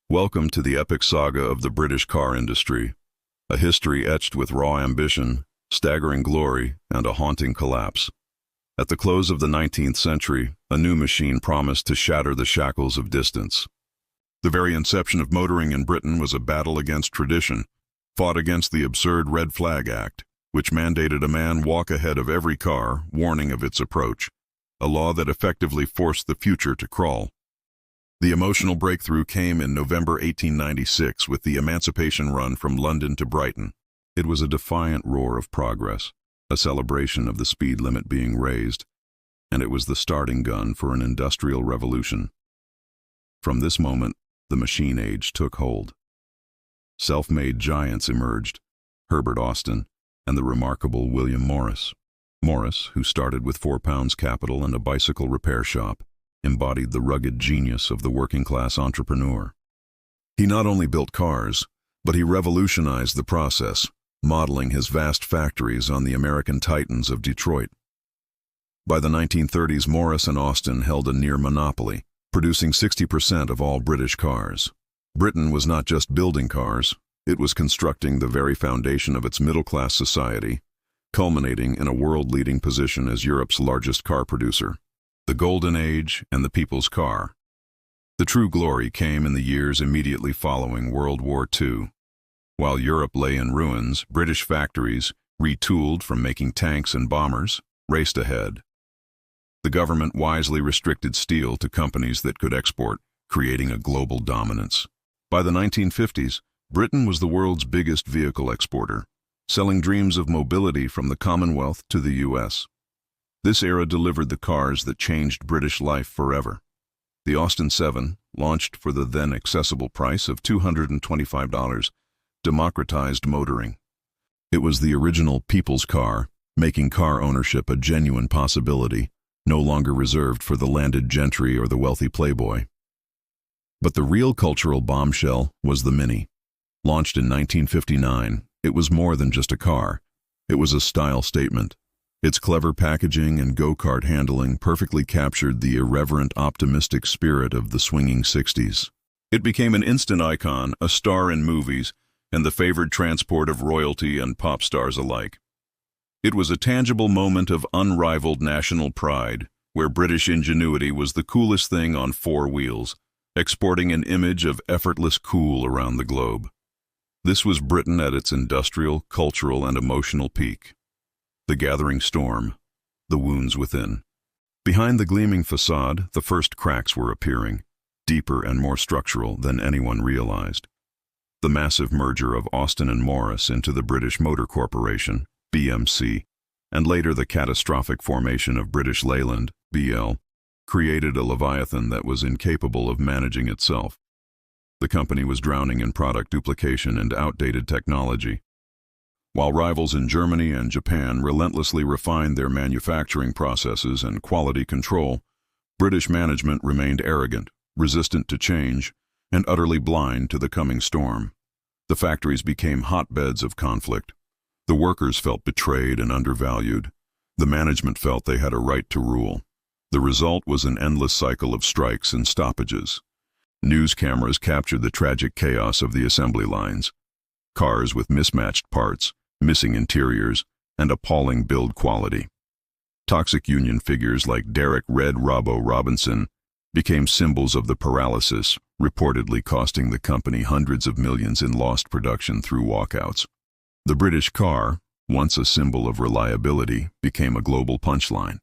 Welcome to the epic saga of the British car industry, a history etched with raw ambition, staggering glory, and a haunting collapse. At the close of the 19th century, a new machine promised to shatter the shackles of distance. The very inception of motoring in Britain was a battle against tradition, fought against the absurd Red Flag Act, which mandated a man walk ahead of every car, warning of its approach, a law that effectively forced the future to crawl. The emotional breakthrough came in November 1896 with the Emancipation Run from London to Brighton. It was a defiant roar of progress, a celebration of the speed limit being raised, and it was the starting gun for an industrial revolution. From this moment, the machine age took hold. Self-made giants emerged, Herbert Austin and the remarkable William Morris. Morris, who started with £4 capital and a bicycle repair shop, embodied the rugged genius of the working-class entrepreneur. He not only built cars, but he revolutionized the process, modeling his vast factories on the American Titans of Detroit. By the 1930s, Morris and Austin held a near monopoly, producing 60% of all British cars. Britain was not just building cars, it was constructing the very foundation of its middle-class society, culminating in a world-leading position as Europe's largest car producer. The Golden Age and the People's Car. The true glory came in the years immediately following World War II. While Europe lay in ruins, British factories, retooled from making tanks and bombers, raced ahead. The government wisely restricted steel to companies that could export, creating a global dominance. By the 1950s, Britain was the world's biggest vehicle exporter, selling dreams of mobility from the Commonwealth to the US. This era delivered the cars that changed British life forever. The Austin 7, launched for the then accessible price of $225, democratized motoring. It was the original people's car, making car ownership a genuine possibility, no longer reserved for the landed gentry or the wealthy playboy. But the real cultural bombshell was the Mini. Launched in 1959, it was more than just a car. It was a style statement. Its clever packaging and go-kart handling perfectly captured the irreverent, optimistic spirit of the swinging 60s. It became an instant icon, a star in movies, and the favored transport of royalty and pop stars alike. It was a tangible moment of unrivaled national pride, where British ingenuity was the coolest thing on four wheels, exporting an image of effortless cool around the globe. This was Britain at its industrial, cultural, and emotional peak. The gathering storm, the wounds within. Behind the gleaming facade, the first cracks were appearing, deeper and more structural than anyone realized. The massive merger of Austin and Morris into the British Motor Corporation, BMC, and later the catastrophic formation of British Leyland, BL, created a leviathan that was incapable of managing itself. The company was drowning in product duplication and outdated technology. While rivals in Germany and Japan relentlessly refined their manufacturing processes and quality control, British management remained arrogant, resistant to change, and utterly blind to the coming storm. The factories became hotbeds of conflict. The workers felt betrayed and undervalued. The management felt they had a right to rule. The result was an endless cycle of strikes and stoppages. News cameras captured the tragic chaos of the assembly lines. Cars with mismatched parts, missing interiors, and appalling build quality. Toxic union figures like Derek "Red" Robbo Robinson became symbols of the paralysis, reportedly costing the company hundreds of millions in lost production through walkouts. The British car, once a symbol of reliability, became a global punchline.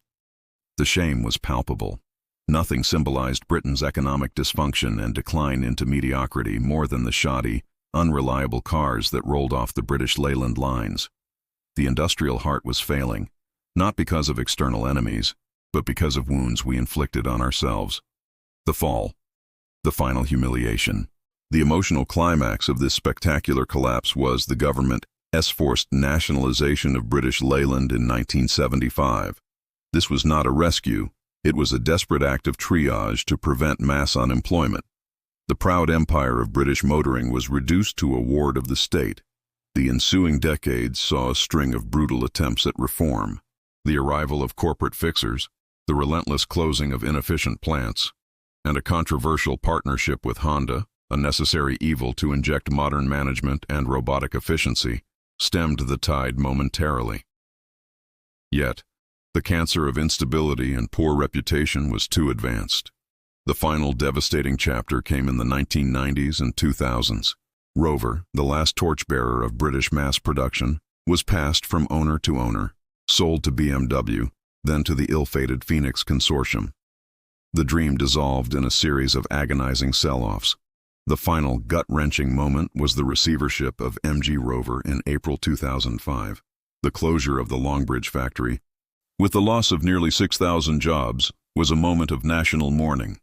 The shame was palpable. Nothing symbolized Britain's economic dysfunction and decline into mediocrity more than the shoddy, unreliable cars that rolled off the British Leyland lines. The industrial heart was failing, not because of external enemies, but because of wounds we inflicted on ourselves. The fall. The final humiliation. The emotional climax of this spectacular collapse was the government's forced nationalization of British Leyland in 1975. This was not a rescue, it was a desperate act of triage to prevent mass unemployment. The proud empire of British motoring was reduced to a ward of the state. The ensuing decades saw a string of brutal attempts at reform. The arrival of corporate fixers, the relentless closing of inefficient plants, and a controversial partnership with Honda, a necessary evil to inject modern management and robotic efficiency, stemmed the tide momentarily. Yet, the cancer of instability and poor reputation was too advanced. The final devastating chapter came in the 1990s and 2000s. Rover, the last torchbearer of British mass production, was passed from owner to owner, sold to BMW, then to the ill-fated Phoenix Consortium. The dream dissolved in a series of agonizing sell-offs. The final gut-wrenching moment was the receivership of MG Rover in April 2005, the closure of the Longbridge factory, with the loss of nearly 6,000 jobs, was a moment of national mourning.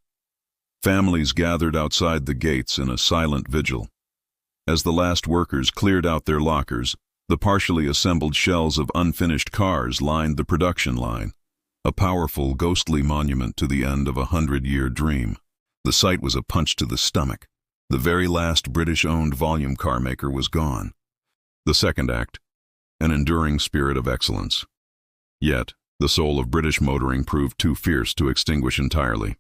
Families gathered outside the gates in a silent vigil. As the last workers cleared out their lockers, the partially assembled shells of unfinished cars lined the production line, a powerful, ghostly monument to the end of a 100-year dream. The sight was a punch to the stomach. The very last British-owned volume car maker was gone. The second act, an enduring spirit of excellence. Yet, the soul of British motoring proved too fierce to extinguish entirely.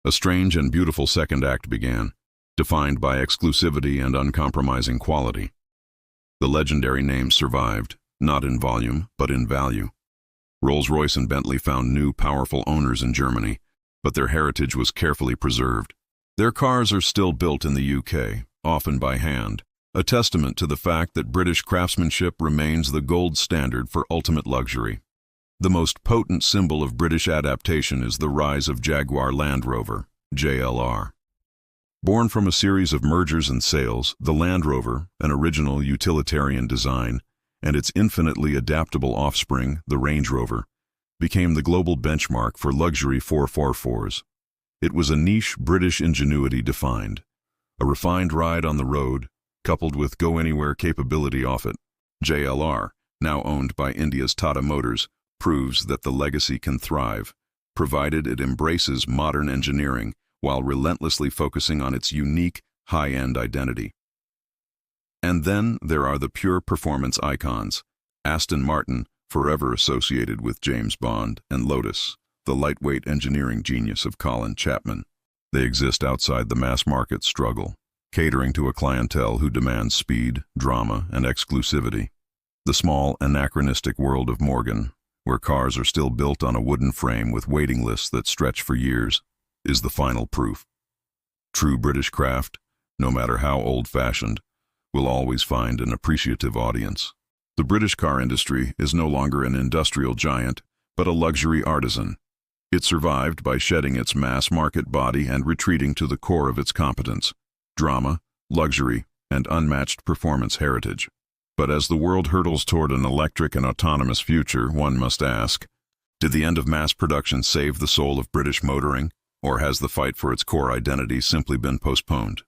A strange and beautiful second act began, defined by exclusivity and uncompromising quality. The legendary names survived, not in volume, but in value. Rolls-Royce and Bentley found new, powerful owners in Germany, but their heritage was carefully preserved. Their cars are still built in the UK, often by hand, a testament to the fact that British craftsmanship remains the gold standard for ultimate luxury. The most potent symbol of British adaptation is the rise of Jaguar Land Rover, JLR. Born from a series of mergers and sales, the Land Rover, an original utilitarian design, and its infinitely adaptable offspring, the Range Rover, became the global benchmark for luxury 4x4s. It was a niche British ingenuity defined, a refined ride on the road, coupled with go-anywhere capability off it. JLR, now owned by India's Tata Motors, proves that the legacy can thrive, provided it embraces modern engineering while relentlessly focusing on its unique, high-end identity. And then there are the pure performance icons, Aston Martin, forever associated with James Bond, and Lotus, the lightweight engineering genius of Colin Chapman. They exist outside the mass-market struggle, catering to a clientele who demands speed, drama, and exclusivity. The small, anachronistic world of Morgan, where cars are still built on a wooden frame with waiting lists that stretch for years, is the final proof. True British craft, no matter how old-fashioned, will always find an appreciative audience. The British car industry is no longer an industrial giant, but a luxury artisan. It survived by shedding its mass-market body and retreating to the core of its competence: drama, luxury, and unmatched performance heritage. But as the world hurtles toward an electric and autonomous future, one must ask, did the end of mass production save the soul of British motoring, or has the fight for its core identity simply been postponed?